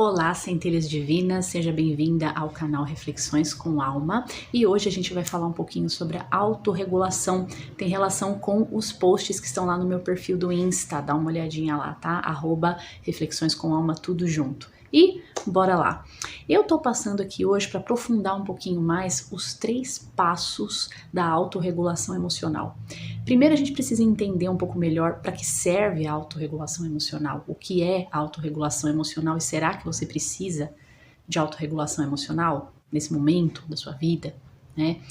Olá, centelhas divinas, seja bem-vinda ao canal Reflexões com Alma e hoje a gente vai falar um pouquinho sobre a autorregulação, tem relação com os posts que estão lá no meu perfil do Insta, dá uma olhadinha lá, tá? @Reflexões com Alma, tudo junto. E bora lá! Eu tô passando aqui hoje para aprofundar um pouquinho mais os 3 passos da autorregulação emocional. Primeiro a gente precisa entender um pouco melhor para que serve a autorregulação emocional, o que é a autorregulação emocional e será que você precisa de autorregulação emocional nesse momento da sua vida, né?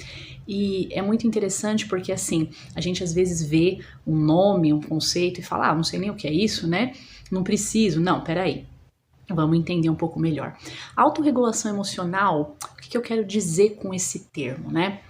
E é muito interessante porque assim, a gente às vezes vê um nome, um conceito e fala, não sei nem o que é isso, né? Não preciso, não, peraí. Vamos entender um pouco melhor. Autorregulação emocional, o que eu quero dizer com esse termo, né?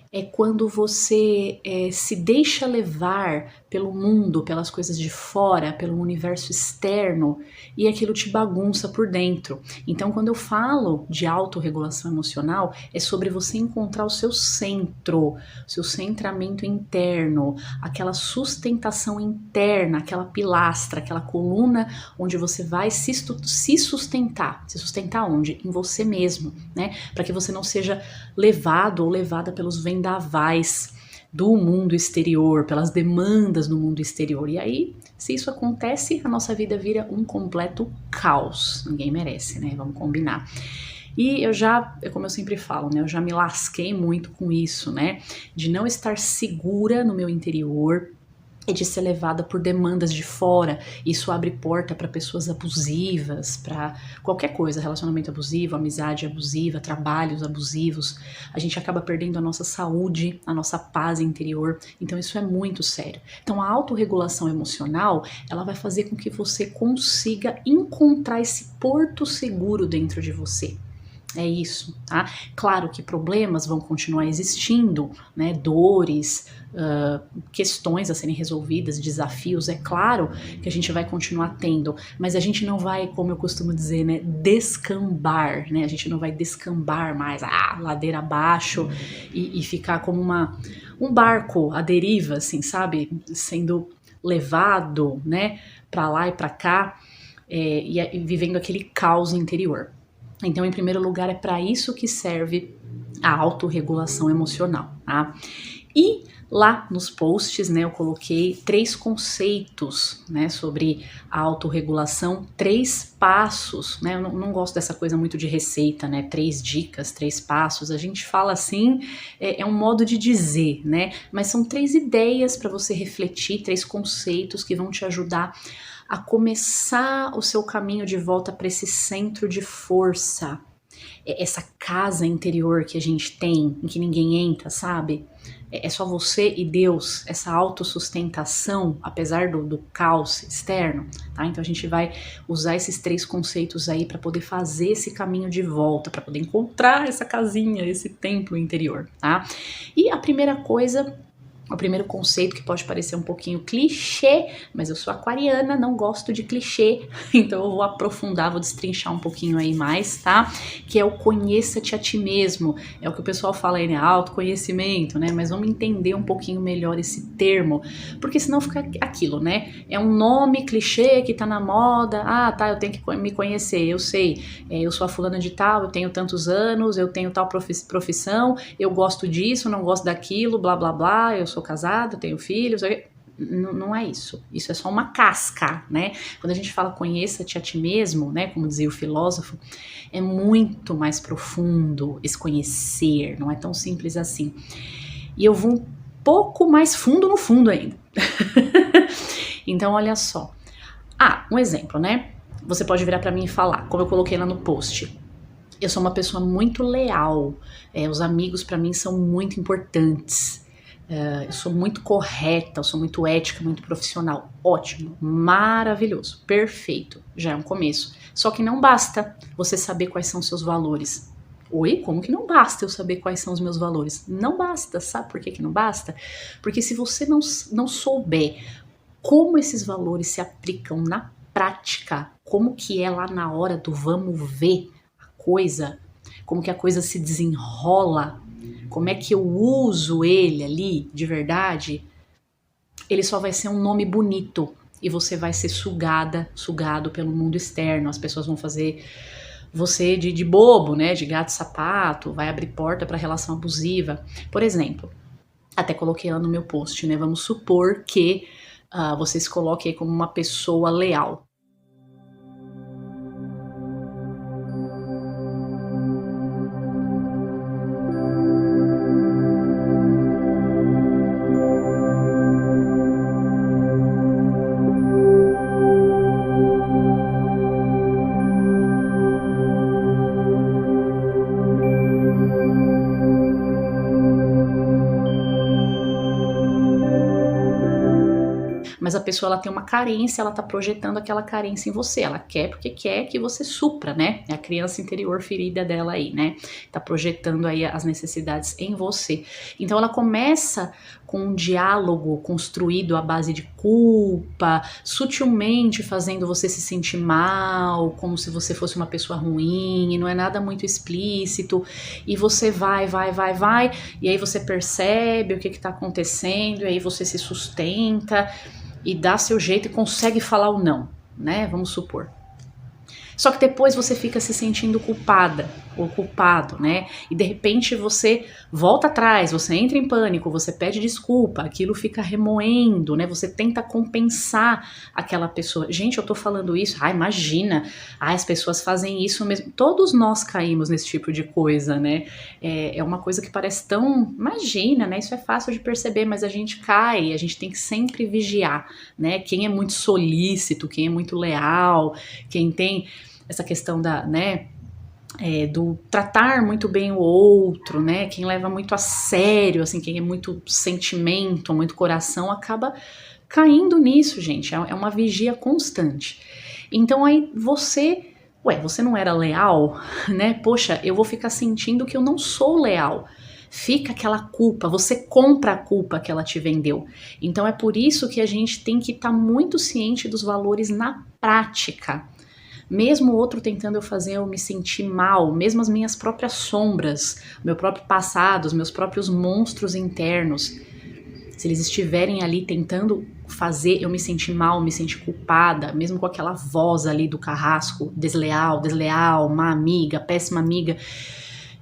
É quando você se deixa levar pelo mundo, pelas coisas de fora, pelo universo externo e aquilo te bagunça por dentro. Então, quando eu falo de autorregulação emocional, é sobre você encontrar o seu centro, seu centramento interno, aquela sustentação interna, aquela pilastra, aquela coluna onde você vai se sustentar. Se sustentar onde? Em você mesmo, né? Para que você não seja levado ou levada pelos vendavais do mundo exterior, pelas demandas do mundo exterior. E aí, se isso acontece, a nossa vida vira um completo caos. Ninguém merece, né? Vamos combinar. E como eu sempre falo, né? Eu já me lasquei muito com isso, né? De não estar segura no meu interior, e de ser levada por demandas de fora. Isso abre porta para pessoas abusivas, para qualquer coisa, relacionamento abusivo, amizade abusiva, trabalhos abusivos. A gente acaba perdendo a nossa saúde, a nossa paz interior. Então isso é muito sério. Então a autorregulação emocional, ela vai fazer com que você consiga encontrar esse porto seguro dentro de você. É isso, tá? Claro que problemas vão continuar existindo, né? Dores, questões a serem resolvidas, desafios, é claro que a gente vai continuar tendo, mas a gente não vai, como eu costumo dizer, né? Descambar, né? A gente não vai descambar mais, ladeira abaixo e ficar como um barco à deriva, assim, sabe? Sendo levado, né? Pra lá e pra cá, e vivendo aquele caos interior. Então, em primeiro lugar, é para isso que serve a autorregulação emocional, tá? E lá nos posts, né, eu coloquei 3 conceitos, né, sobre a autorregulação, 3 passos, né? Eu não gosto dessa coisa muito de receita, né? 3 dicas, 3 passos. A gente fala assim, é um modo de dizer, né? Mas são 3 ideias para você refletir, 3 conceitos que vão te ajudar a começar o seu caminho de volta para esse centro de força, essa casa interior que a gente tem, em que ninguém entra, sabe? É só você e Deus, essa autossustentação, apesar do caos externo, tá? Então a gente vai usar esses 3 conceitos aí para poder fazer esse caminho de volta, para poder encontrar essa casinha, esse templo interior, tá? E a primeira coisa, o primeiro conceito, que pode parecer um pouquinho clichê, mas eu sou aquariana, não gosto de clichê, então eu vou aprofundar, vou destrinchar um pouquinho aí mais, tá? Que é o conheça-te a ti mesmo, é o que o pessoal fala aí, né? Autoconhecimento, né? Mas vamos entender um pouquinho melhor esse termo, porque senão fica aquilo, né? É um nome clichê que tá na moda, tá, eu tenho que me conhecer, eu sei, eu sou a fulana de tal, eu tenho tantos anos, eu tenho tal profissão, eu gosto disso, não gosto daquilo, blá blá blá, eu sou casado, tenho filhos, não é isso. Isso é só uma casca, né? Quando a gente fala conheça-te a ti mesmo, né? Como dizia o filósofo, é muito mais profundo esse conhecer, não é tão simples assim. E eu vou um pouco mais fundo no fundo ainda. Então, olha só. Um exemplo, né? Você pode virar pra mim e falar, como eu coloquei lá no post. Eu sou uma pessoa muito leal. Os amigos pra mim são muito importantes. Eu sou muito correta, eu sou muito ética, muito profissional. Ótimo, maravilhoso, perfeito, já é um começo. Só que não basta você saber quais são os seus valores. Oi, como que não basta eu saber quais são os meus valores? Não basta, sabe por que não basta? Porque se você não souber como esses valores se aplicam na prática, como que é lá na hora do vamos ver a coisa, como que a coisa se desenrola, como é que eu uso ele ali de verdade, ele só vai ser um nome bonito, e você vai ser sugado pelo mundo externo. As pessoas vão fazer você de bobo, né, de gato e sapato, vai abrir porta para relação abusiva. Por exemplo, até coloquei lá no meu post, né, vamos supor que você se coloque aí como uma pessoa leal. Mas a pessoa ela tem uma carência, ela tá projetando aquela carência em você, ela quer porque quer que você supra, né? É a criança interior ferida dela aí, né? Tá projetando aí as necessidades em você. Então ela começa com um diálogo construído à base de culpa, sutilmente fazendo você se sentir mal, como se você fosse uma pessoa ruim, e não é nada muito explícito, e você vai, e aí você percebe o que tá acontecendo, e aí você se sustenta, e dá seu jeito e consegue falar o não, né? Vamos supor. Só que depois você fica se sentindo culpada ou culpado, né? E de repente você volta atrás, você entra em pânico, você pede desculpa, aquilo fica remoendo, né? Você tenta compensar aquela pessoa. Gente, eu tô falando isso, imagina, as pessoas fazem isso mesmo. Todos nós caímos nesse tipo de coisa, né? É uma coisa que parece tão, imagina, né? Isso é fácil de perceber, mas a gente cai, a gente tem que sempre vigiar, né? Quem é muito solícito, quem é muito leal, quem tem essa questão da, né, do tratar muito bem o outro, né, quem leva muito a sério, assim, quem é muito sentimento, muito coração, acaba caindo nisso, gente, é uma vigia constante. Então aí você não era leal, né, poxa, eu vou ficar sentindo que eu não sou leal. Fica aquela culpa, você compra a culpa que ela te vendeu. Então é por isso que a gente tem que estar muito ciente dos valores na prática. Mesmo o outro tentando eu fazer eu me sentir mal, mesmo as minhas próprias sombras, meu próprio passado, os meus próprios monstros internos, se eles estiverem ali tentando fazer eu me sentir mal, me sentir culpada, mesmo com aquela voz ali do carrasco, desleal, má amiga, péssima amiga,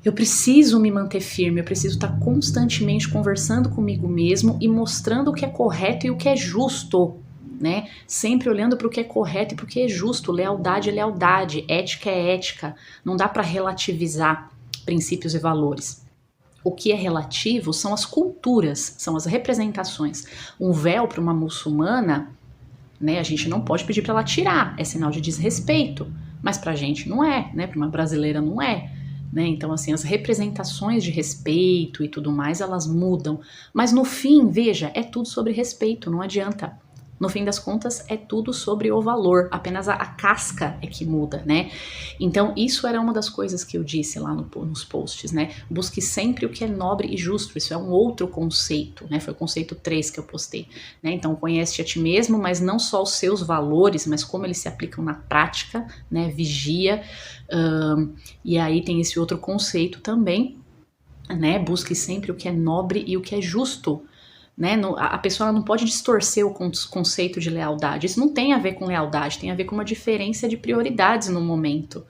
eu preciso me manter firme, eu preciso estar constantemente conversando comigo mesmo e mostrando o que é correto e o que é justo, né? Sempre olhando para o que é correto e para o que é justo. Lealdade é lealdade, ética é ética. Não dá para relativizar princípios e valores. O que é relativo são as culturas, são as representações. Um véu para uma muçulmana, né? A gente não pode pedir para ela tirar, é sinal de desrespeito. Mas para a gente não é, né? Para uma brasileira não é. Né? Então, assim, as representações de respeito e tudo mais, elas mudam. Mas no fim, veja, é tudo sobre respeito, não adianta. No fim das contas, é tudo sobre o valor, apenas a casca é que muda, né? Então, isso era uma das coisas que eu disse lá nos posts, né? Busque sempre o que é nobre e justo, isso é um outro conceito, né? Foi o conceito 3 que eu postei, né? Então, conhece-te a ti mesmo, mas não só os seus valores, mas como eles se aplicam na prática, né? Vigia, e aí tem esse outro conceito também, né? Busque sempre o que é nobre e o que é justo. Né? A pessoa não pode distorcer o conceito de lealdade. Isso não tem a ver com lealdade, tem a ver com uma diferença de prioridades no momento.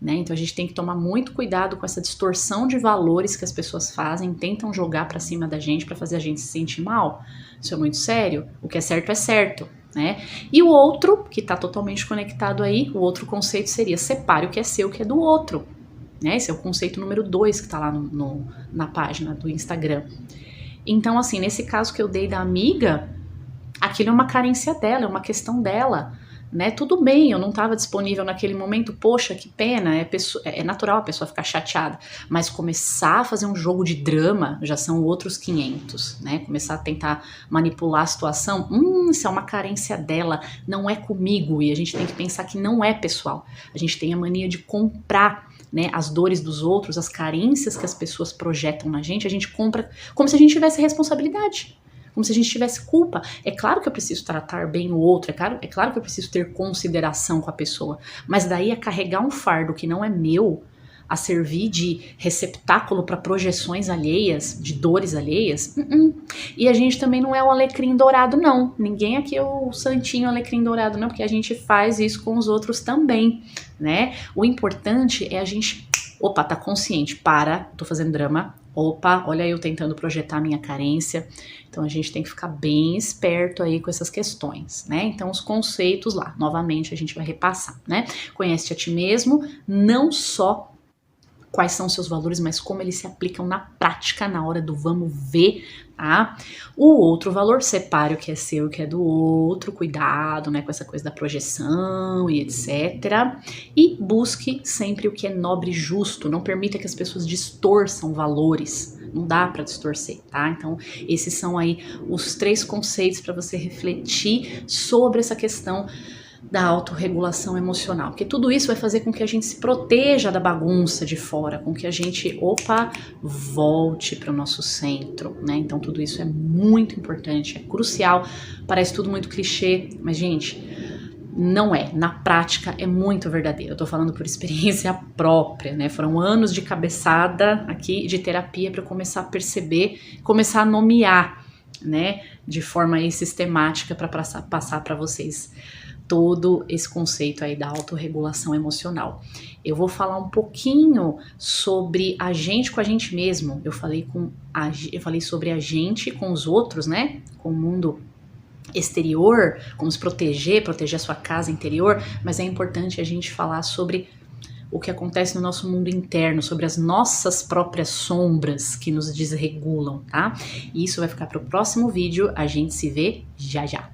Né? Então a gente tem que tomar muito cuidado com essa distorção de valores que as pessoas fazem, tentam jogar para cima da gente para fazer a gente se sentir mal. Isso é muito sério. O que é certo é certo. Né? E o outro, que está totalmente conectado aí, o outro conceito seria separe o que é seu, o que é do outro. Né? Esse é o conceito número 2 que está lá na página do Instagram. Então, assim, nesse caso que eu dei da amiga, aquilo é uma carência dela, é uma questão dela, né? Tudo bem, eu não estava disponível naquele momento, poxa, que pena, é natural a pessoa ficar chateada, mas começar a fazer um jogo de drama já são outros 500, né? Começar a tentar manipular a situação, isso é uma carência dela, não é comigo, e a gente tem que pensar que não é pessoal, a gente tem a mania de comprar, né, as dores dos outros, as carências que as pessoas projetam na gente, a gente compra como se a gente tivesse responsabilidade, como se a gente tivesse culpa. É claro que eu preciso tratar bem o outro, é claro que eu preciso ter consideração com a pessoa, mas daí é carregar um fardo que não é meu, a servir de receptáculo para projeções alheias, de dores alheias. E a gente também não é o alecrim dourado, não. Ninguém aqui é o santinho alecrim dourado, não, porque a gente faz isso com os outros também, né? O importante é a gente, opa, tá consciente, tô fazendo drama, opa, olha eu tentando projetar a minha carência. Então a gente tem que ficar bem esperto aí com essas questões, né? Então os conceitos lá, novamente a gente vai repassar, né? Conhece-te a ti mesmo, não só quais são os seus valores, mas como eles se aplicam na prática, na hora do vamos ver, tá? O outro valor, separe o que é seu e o que é do outro, cuidado, né, com essa coisa da projeção e etc. E busque sempre o que é nobre e justo, não permita que as pessoas distorçam valores, não dá para distorcer, tá? Então, esses são aí os 3 conceitos para você refletir sobre essa questão da autorregulação emocional, porque tudo isso vai fazer com que a gente se proteja da bagunça de fora, com que a gente, volte para o nosso centro, né? Então tudo isso é muito importante, é crucial, parece tudo muito clichê, mas gente, não é, na prática é muito verdadeiro, eu tô falando por experiência própria, né? Foram anos de cabeçada aqui, de terapia, para eu começar a perceber, começar a nomear, né? De forma aí sistemática para passar para vocês todo esse conceito aí da autorregulação emocional. Eu vou falar um pouquinho sobre a gente com a gente mesmo. Eu falei sobre a gente com os outros, né? Com o mundo exterior, como se proteger a sua casa interior, mas é importante a gente falar sobre o que acontece no nosso mundo interno, sobre as nossas próprias sombras que nos desregulam, tá? E isso vai ficar para o próximo vídeo, a gente se vê já já.